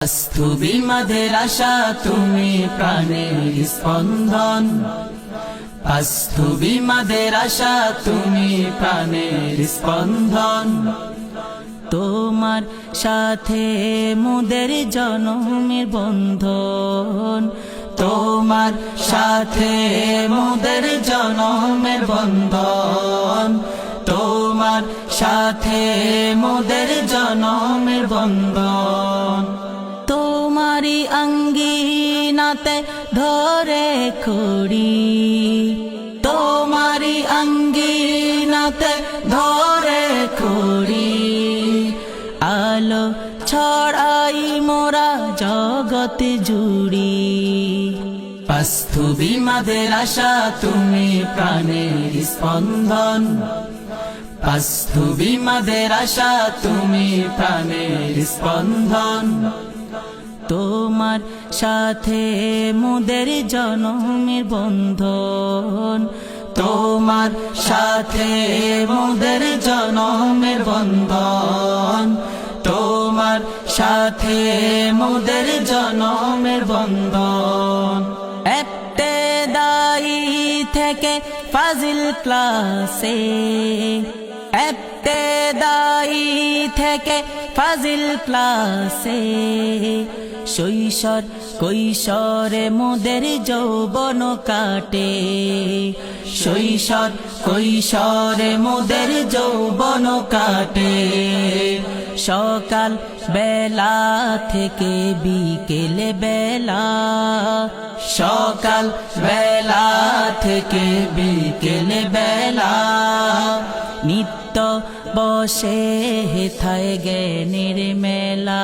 স্থুবি মাদের আশা তুমি প্রাণের স্পন্দন, স্থুবি মাদের আশা তুমি প্রাণের স্পন্দন। তোমার সাথে মোদের জনমের বন্ধন, তোমার সাথে মোদের জনমের বন্ধন, তোমার সাথে মোদের জনমের বন্ধন। তোমারি আঙ্গিনাতে ধরে খড়ি, তোমারি আঙ্গিনাতে ধরে খড়ি, আলো ছড়াই মোরা জগৎ জুড়ি। স্থুবি মাদের আশা তুমি প্রাণের স্পন্দন, স্থুবি মাদের আশা তুমি প্রাণের স্পন্দন। তোমার সাথে মোদের জনমের বন্ধন, তোমার সাথে মোদের জনমের বন্ধন, তোমার সাথে মোদের জনমের বন্ধন। ইবতেদাই থেকে ফাজিল ক্লাসে, ইবতেদাই থেকে ফাজিল ক্লাসে, শৈশব কৈশোরে মোদের যৌবন কাটে, শৈশব কৈশোরে মোদের যৌবন কাটে। সকাল বেলা থেকে বিকেল বেলা, সকাল বেলা থেকে বিকেল বেলা, নিত্য বসে হেথায় জ্ঞানের মেলা।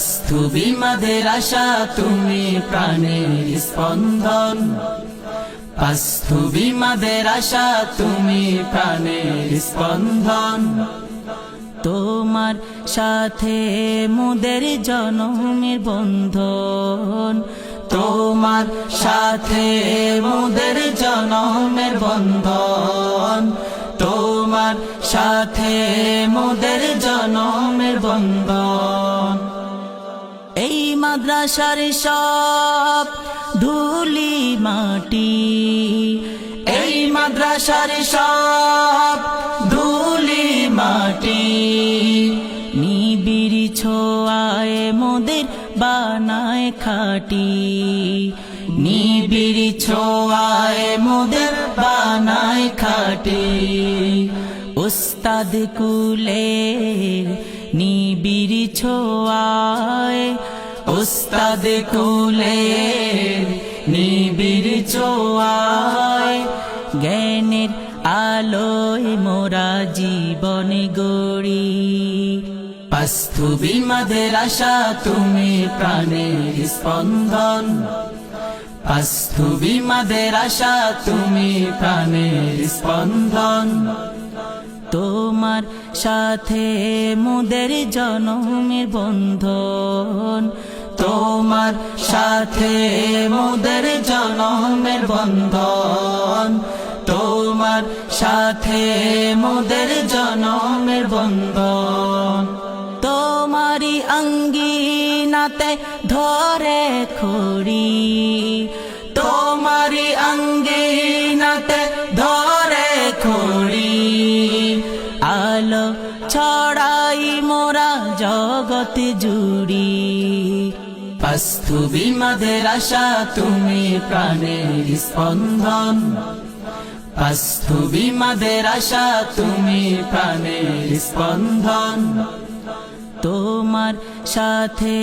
স্থুবি মাদের আশা তুমি প্রাণের স্পন্দন, স্থুবি মাদের আশা তুমি প্রাণের স্পন্দন। তোমার সাথে মোদের জনমের বন্ধন, তোমার সাথে মোদের জনমের বন্ধন, তোমার সাথে মোদের জনমের বন্ধন। এই মাদ্রাসার সব ধুলি মাটি, এই মাদ্রাসার সব ধুলি মাটি, নিবিড় ছোঁয়ায় মোদের বানায় খাটি, নিবিড় ছোঁয়ায় মোদের বানায় খাটি। উস্তাদ কুলের নিবিড় ছোঁয়ায়, উস্তাদ কুলের নিবিড় ছোঁয়ায়, জ্ঞানের আলোয় মোরা জীবন গড়ি। স্থুবি মাদের আশা তুমি প্রাণের স্পন্দন, স্থুবি মাদের আশা তুমি প্রাণের স্পন্দন। তোমার সাথে মোদের জনমের বন্ধন, তোমার সাথে মোদের জনমের বন্ধন, তোমার সাথে মোদের জনমের বন্ধন। তোমারি আঙ্গিনাতে ধরে খড়ি, তোমারি আঙ্গিনাতে ধরে খড়ি, আলো ছড়াই মোরা জগৎ জুড়ি। স্থুবি মাদের আশা তুমি প্রাণের স্পন্দন, স্থুবি মাদের আশা তুমি প্রাণের স্পন্দন। তোমার সাথে